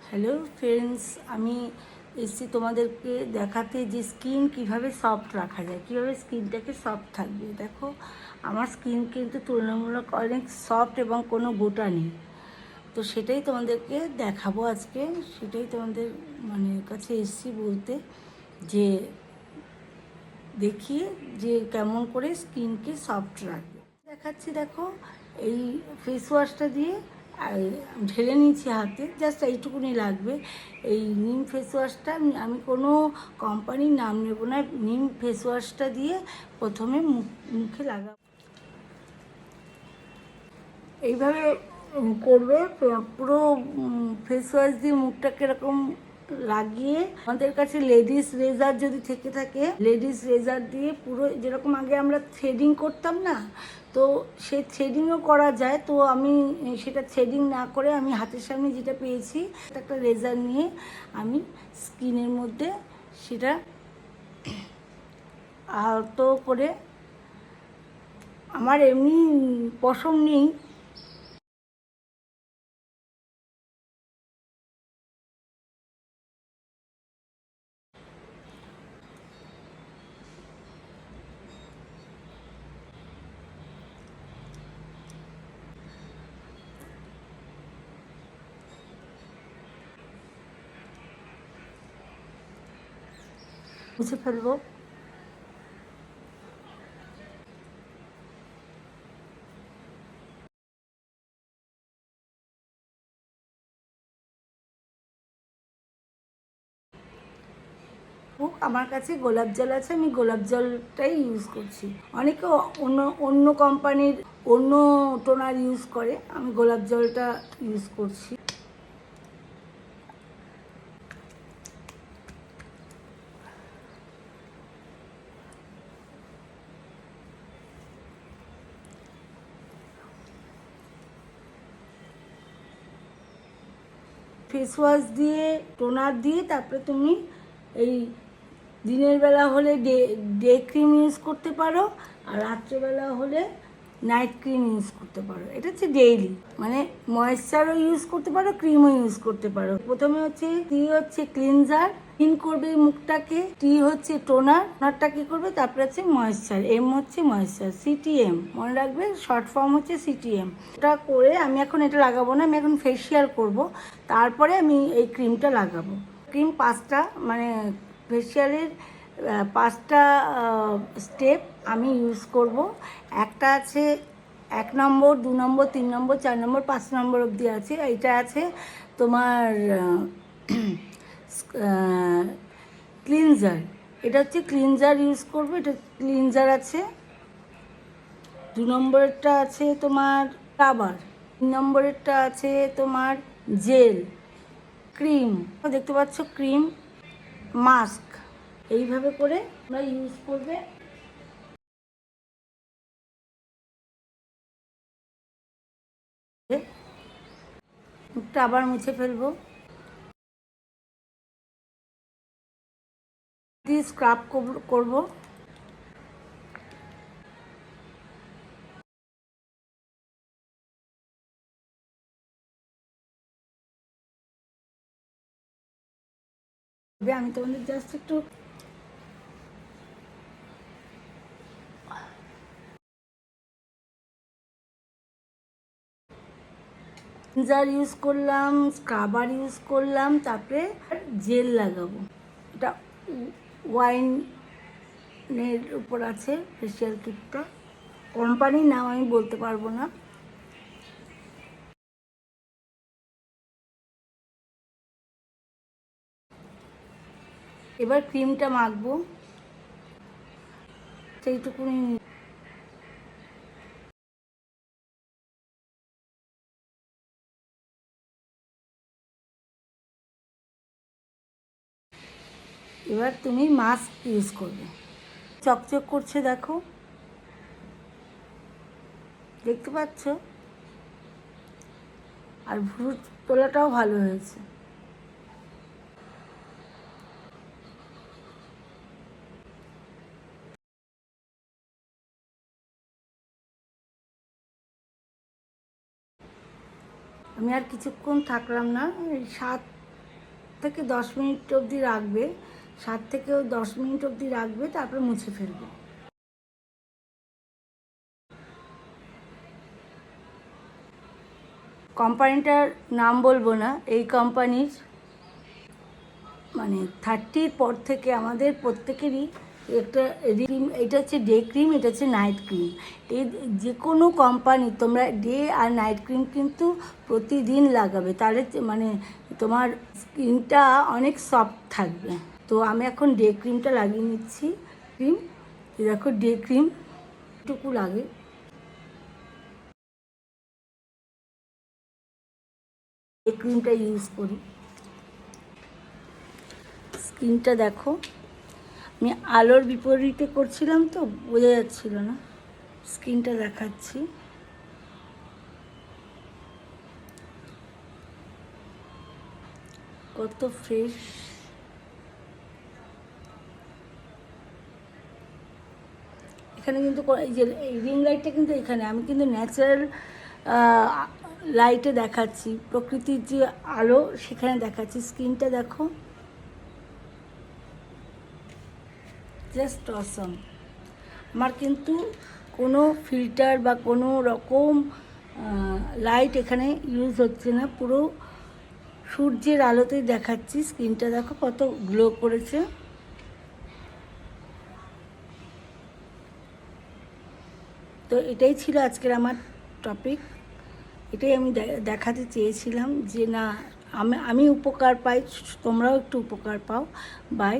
Hello friends, আমি এসেছি তোমাদেরকে দেখাতে যে স্কিন কিভাবে সফট রাখা যায়, কীভাবে স্কিনটাকে সফট থাকবে। দেখো, আমার স্কিন কিন্তু তুলনামূলক অনেক সফট এবং কোনো গোটা নেই। তো সেটাই তোমাদেরকে দেখাবো আজকে, সেটাই তোমাদের কাছে এসেছি বলতে, যে দেখিয়ে যে কেমন করে স্কিনকে সফট রাখবে। দেখাচ্ছি, দেখো, এই ফেস ওয়াশটা দিয়ে ঢেলে নিয়েছি হাতে, জাস্ট এইটুকুনি লাগবে। এই নিম ফেস ওয়াশটা আমি কোনো কোম্পানির নাম নেব না, নিম ফেস ওয়াশটা দিয়ে প্রথমে মুখে লাগাবো। এইভাবে করবে, পুরো ফেস ওয়াশ দিয়ে মুখটাকে এরকম লাগিয়ে, আমাদের কাছে লেডিস রেজার যদি থেকে থাকে, লেডিস রেজার দিয়ে পুরো, যেরকম আগে আমরা থ্রেডিং করতাম না, তো সে থ্রেডিংও করা যায়। তো আমি সেটা থ্রেডিং না করে আমি হাতের সামনে যেটা পেয়েছি, একটা রেজার নিয়ে আমি স্কিনের মধ্যে সেটা আলতো করে, আমার এমনি পশম নেই, মুছে ফেলবো। আমার কাছে গোলাপ জল আছে, আমি গোলাপ জলটাই ইউজ করছি। অনেকে অন্য অন্য কোম্পানির অন্য টোনার ইউজ করে, আমি গোলাপ জলটা ইউজ করছি। ফেস ওয়াশ দিয়ে, টোনার দিয়ে, তারপরে তুমি এই দিনের বেলা হলে ডে ক্রিম ইউজ করতে পারো, আর রাত্রেবেলা হলে নাইট ক্রিম ইউজ করতে পারো। এটা হচ্ছে ডেইলি, ময়েশ্চারও ইউজ করতে পারো, ক্রিমও ইউজ করতে পারো। প্রথমে হচ্ছে ক্লিনজার, ক্লিন করবে মুখটাকে। টি হচ্ছে টোনার, টোনারটা কী করবে, তারপরে হচ্ছে ময়েশ্চার, এম হচ্ছে ময়েশ্চার, সিটিএম মনে রাখবে, শর্ট ফর্ম হচ্ছে সিটিএম। এটা করে আমি এখন এটা লাগাবো না, আমি এখন ফেসিয়াল করব, তারপরে আমি এই ক্রিমটা লাগাবো। ক্রিম 5টা, ফেসিয়ালের 5টা স্টেপ আমি ইউজ করব। একটা আছে 1 নম্বর, 2 নম্বর, 3 নম্বর, 4 নম্বর, 5 নম্বর অবধি আছে। এইটা আছে তোমার ক্লিনজার, এটা হচ্ছে ক্লিনজার ইউজ করবো, এটা ক্লিনজার আছে। 2 নম্বরেরটা আছে তোমার রাবার, 3 নম্বরেরটা আছে তোমার জেল, ক্রিম দেখতে পাচ্ছ, ক্রিম, মাস্ক। এইভাবে করে তোমরা ইউজ করবে। মুখটা আবার মুছে ফেলবো, দিয়ে স্ক্রাব করবো। আমি তোমাদের জাস্ট একটু ক্লিনজার ইউজ করলাম, স্ক্রাবার ইউজ করলাম, তারপরে জেল লাগাবো। এটা ওয়াইনের উপর আছে ফেসিয়াল কিটটা, কোম্পানির নাম আমি বলতে পারবো না। এবার ক্রিমটা মাখবো, সেইটুকুনি। এবার তুমি মাস্ক ইউজ করবে। চকচক করছে, দেখো, দেখতে পাচ্ছ, আর ভ্রু তোলাটাও ভালো হয়েছে। আমি আর কিছুক্ষণ থাকলাম না, এই থেকে 10 মিনিট অবধি রাখবে, 7 থেকে 10 মিনিট অবধি রাখবে, তারপরে মুছে ফেলবে। কোম্পানিটার নাম বলবো না। এই কোম্পানির মানে 30-র পর থেকে আমাদের প্রত্যেকেরই একটা ক্রিম, এটা হচ্ছে ডে ক্রিম, এটা হচ্ছে নাইট ক্রিম। এই যে কোনো কোম্পানি তোমরা ডে আর নাইট ক্রিম কিন্তু প্রতিদিন লাগাবে, তাহলে মানে তোমার স্কিনটা অনেক সফট থাকবে। তো আমি এখন ডে ক্রিমটা লাগিয়ে নিচ্ছি। ক্রিম দেখো, ডে ক্রিম টুকু লাগে। ডে ক্রিমটা ইউজ করি। স্কিনটা দেখো, আমি আলোর বিপরীতে করছিলাম তো বোঝা যাচ্ছিল না। স্কিনটা দেখাচ্ছি। কত ফ্রেশ। এখানে কিন্তু এই যে এই রিং লাইটটা কিন্তু এখানে আমি কিন্তু ন্যাচারাল লাইটে দেখাচ্ছি, প্রকৃতির যে আলো সেখানে দেখাচ্ছি। স্কিনটা দেখো, জাস্ট অসম। আমার কিন্তু কোনো ফিল্টার বা কোনো রকম লাইট এখানে ইউজ হচ্ছে না, পুরো সূর্যের আলোতেই দেখাচ্ছি। স্কিনটা দেখো কত গ্লো করেছে। তো এটাই ছিল আজকের আমার টপিক। এটাই আমি দেখাতে চেয়েছিলাম যে না, আমি উপকার পাই, তোমরাও একটু উপকার পাও। বাই।